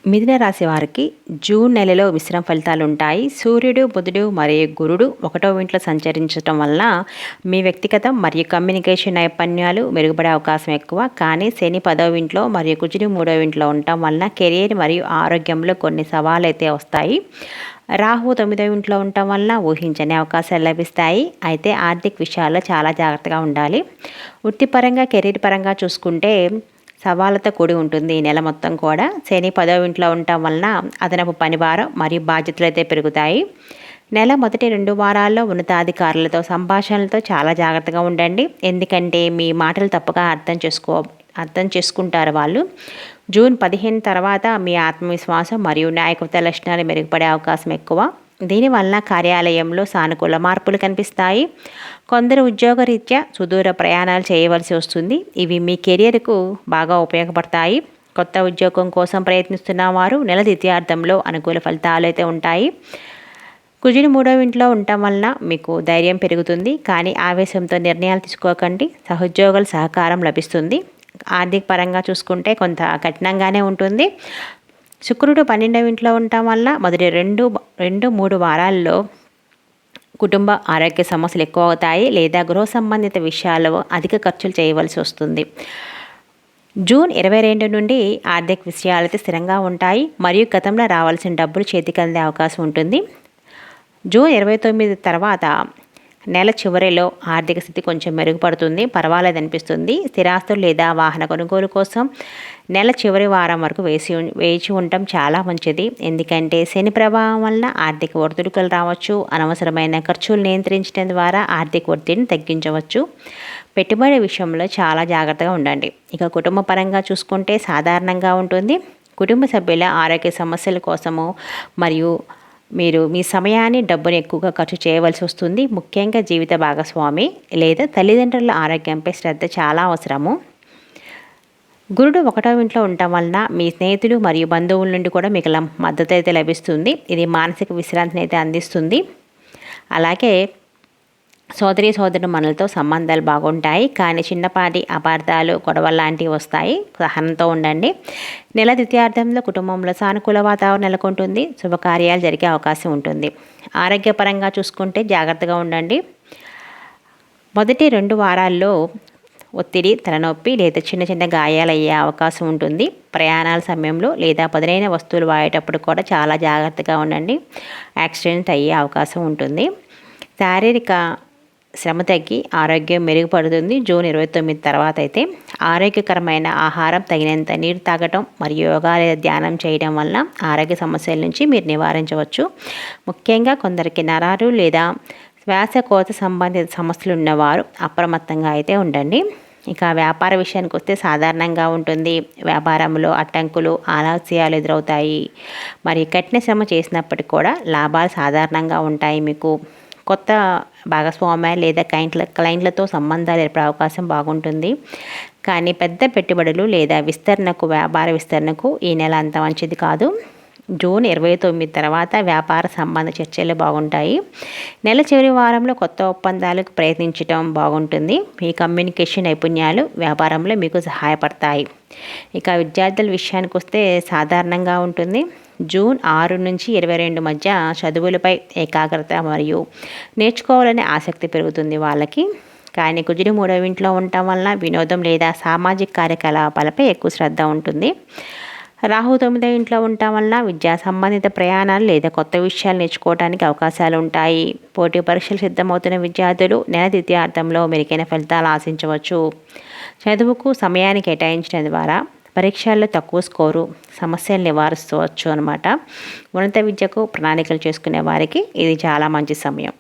మిథున రాశి వారికి జూన్ నెలలో మిశ్రమ ఫలితాలు ఉంటాయి. సూర్యుడు, బుధుడు మరియు గురుడు 1వ ఇంట్లో సంచరించడం వల్ల మీ వ్యక్తిగత మరియు కమ్యూనికేషన్ నైపుణ్యాలు మెరుగుపడే అవకాశం ఎక్కువ. కానీ శని 10వ ఇంట్లో మరియు కుజుడు 3వ ఇంట్లో ఉండటం వలన కెరీర్ మరియు ఆరోగ్యంలో కొన్ని సవాళ్ళు అయితే వస్తాయి. రాహు 9వ ఇంట్లో ఉండటం వలన ఊహించని అవకాశాలు లభిస్తాయి. అయితే ఆర్థిక విషయాల్లో చాలా జాగ్రత్తగా ఉండాలి. వృత్తిపరంగా కెరీర్ పరంగా చూసుకుంటే సవాళ్ళతో కూడి ఉంటుంది. ఈ నెల మొత్తం కూడా శని 10వ ఇంట్లో ఉండటం వలన అదనపు పనిభారం మరియు బాధ్యతలు అయితే పెరుగుతాయి. నెల మొదటి 2 వారాల్లో ఉన్నతాధికారులతో సంభాషణలతో చాలా జాగ్రత్తగా ఉండండి. ఎందుకంటే మీ మాటలు తప్పుగా అర్థం చేసుకుంటారు వాళ్ళు. జూన్ 15 తర్వాత మీ ఆత్మవిశ్వాసం మరియు నాయకత్వ లక్షణాలు మెరుగుపడే అవకాశం ఎక్కువ. దీనివల్ల కార్యాలయంలో సానుకూల మార్పులు కనిపిస్తాయి. కొందరు ఉద్యోగరీత్యా సుదూర ప్రయాణాలు చేయవలసి వస్తుంది. ఇవి మీ కెరియర్కు బాగా ఉపయోగపడతాయి. కొత్త ఉద్యోగం కోసం ప్రయత్నిస్తున్న వారు నెల ద్వితీయార్థంలో అనుకూల ఫలితాలు అయితే ఉంటాయి. కుజుడు 3వ ఇంట్లో ఉండటం వలన మీకు ధైర్యం పెరుగుతుంది. కానీ ఆవేశంతో నిర్ణయాలు తీసుకోకండి. సహోద్యోగుల సహకారం లభిస్తుంది. ఆర్థిక పరంగా చూసుకుంటే కొంత కఠినంగానే ఉంటుంది. శుక్రుడు 12వ ఇంట్లో ఉండటం వల్ల మొదటి 2-3 వారాల్లో కుటుంబ ఆరోగ్య సమస్యలు ఎక్కువ అవుతాయి లేదా గృహ సంబంధిత విషయాల్లో అధిక ఖర్చులు చేయవలసి వస్తుంది. జూన్ 22 నుండి ఆర్థిక విషయాలైతే స్థిరంగా ఉంటాయి మరియు గతంలో రావాల్సిన డబ్బులు చేతికి అందే అవకాశం ఉంటుంది. జూన్ 29 తర్వాత నెల చివరిలో ఆర్థిక స్థితి కొంచెం మెరుగుపడుతుంది, పర్వాలేదనిపిస్తుంది. స్థిరాస్తులు లేదా వాహన కొనుగోలు కోసం నెల చివరి వారం వరకు వేచి ఉండటం చాలా మంచిది. ఎందుకంటే శని ప్రభావం వలన ఆర్థిక ఒడిదుడుకులు రావచ్చు. అనవసరమైన ఖర్చులు నియంత్రించడం ద్వారా ఆర్థిక ఒత్తిడిని తగ్గించవచ్చు. పెట్టుబడి విషయంలో చాలా జాగ్రత్తగా ఉండండి. ఇక కుటుంబ పరంగా చూసుకుంటే సాధారణంగా ఉంటుంది. కుటుంబ సభ్యుల ఆరోగ్య సమస్యల కోసము మరియు మీరు మీ సమయాన్ని డబ్బును ఎక్కువగా ఖర్చు చేయవలసి వస్తుంది. ముఖ్యంగా జీవిత భాగస్వామి లేదా తల్లిదండ్రుల ఆరోగ్యంపై శ్రద్ధ చాలా అవసరము. గురుడు 1వ ఇంట్లో ఉండటం వలన మీ స్నేహితులు మరియు బంధువుల నుండి కూడా మీకు మద్దతు అయితే లభిస్తుంది. ఇది మానసిక విశ్రాంతిని అయితే అందిస్తుంది. అలాగే సోదరులతో సంబంధాలు బాగుంటాయి. కానీ చిన్నపాటి అపార్థాలు, గొడవలు లాంటివి వస్తాయి. సహనంతో ఉండండి. నెల ద్వితీయార్థంలో కుటుంబంలో సానుకూల వాతావరణం నెలకొంటుంది. శుభకార్యాలు జరిగే అవకాశం ఉంటుంది. ఆరోగ్యపరంగా చూసుకుంటే జాగ్రత్తగా ఉండండి. మొదటి 2 వారాల్లో ఒత్తిడి, తలనొప్పి లేదా చిన్న గాయాలు అయ్యే అవకాశం ఉంటుంది. ప్రయాణాల సమయంలో లేదా పదునైన వస్తువులు వాడేటప్పుడు కూడా చాలా జాగ్రత్తగా ఉండండి. యాక్సిడెంట్ అయ్యే అవకాశం ఉంటుంది. శారీరక శ్రమ తగ్గి ఆరోగ్యం మెరుగుపడుతుంది. జూన్ 29 తర్వాత అయితే ఆరోగ్యకరమైన ఆహారం, తగినంత నీరు తాగటం మరియు యోగా లేదా ధ్యానం చేయడం వల్ల ఆరోగ్య సమస్యల నుంచి మీరు నివారించవచ్చు. ముఖ్యంగా కొందరికి నరాలు లేదా శ్వాసకోశ సంబంధిత సమస్యలు ఉన్నవారు అప్రమత్తంగా అయితే ఉండండి. ఇక వ్యాపార విషయానికి వస్తే సాధారణంగా ఉంటుంది. వ్యాపారంలో అడ్డంకులు, ఆలస్యాలు ఎదురవుతాయి. మరి కఠిన శ్రమ చేసినప్పటికీ కూడా లాభాలు సాధారణంగా ఉంటాయి. మీకు కొత్త భాగస్వామ్య లేదా క్లయింట్లతో సంబంధాలు ఏర్పడే అవకాశం బాగుంటుంది. కానీ పెద్ద పెట్టుబడులు లేదా వ్యాపార విస్తరణకు ఈ నెల అంత మంచిది కాదు. జూన్ 29 తర్వాత వ్యాపార సంబంధ చర్చలు బాగుంటాయి. నెల చివరి వారంలో కొత్త ఒప్పందాలకు ప్రయత్నించడం బాగుంటుంది. మీ కమ్యూనికేషన్ నైపుణ్యాలు వ్యాపారంలో మీకు సహాయపడతాయి. ఇక విద్యార్థుల విషయానికి వస్తే సాధారణంగా ఉంటుంది. జూన్ 6 నుంచి 22 మధ్య చదువులపై ఏకాగ్రత మరియు నేర్చుకోవాలనే ఆసక్తి పెరుగుతుంది వాళ్ళకి. కానీ కుజుడు 3వ ఇంట్లో ఉండటం వలన వినోదం లేదా సామాజిక కార్యకలాపాలపై ఎక్కువ శ్రద్ధ ఉంటుంది. రాహు 9వ ఇంట్లో ఉండటం వలన విద్యా సంబంధిత ప్రయాణాలు లేదా కొత్త విషయాలు నేర్చుకోవడానికి అవకాశాలు ఉంటాయి. పోటీ పరీక్షలు సిద్ధమవుతున్న విద్యార్థులు నెల ద్వితీయార్థంలో మెరుగైన ఫలితాలు ఆశించవచ్చు. చదువుకు సమయాన్ని కేటాయించడం ద్వారా పరీక్షల్లో తక్కువ స్కోరు సమస్యలు నివారించవచ్చు అన్నమాట. ఉన్నత విద్యకు ప్రణాళికలు చేసుకునే వారికి ఇది చాలా మంచి సమయం.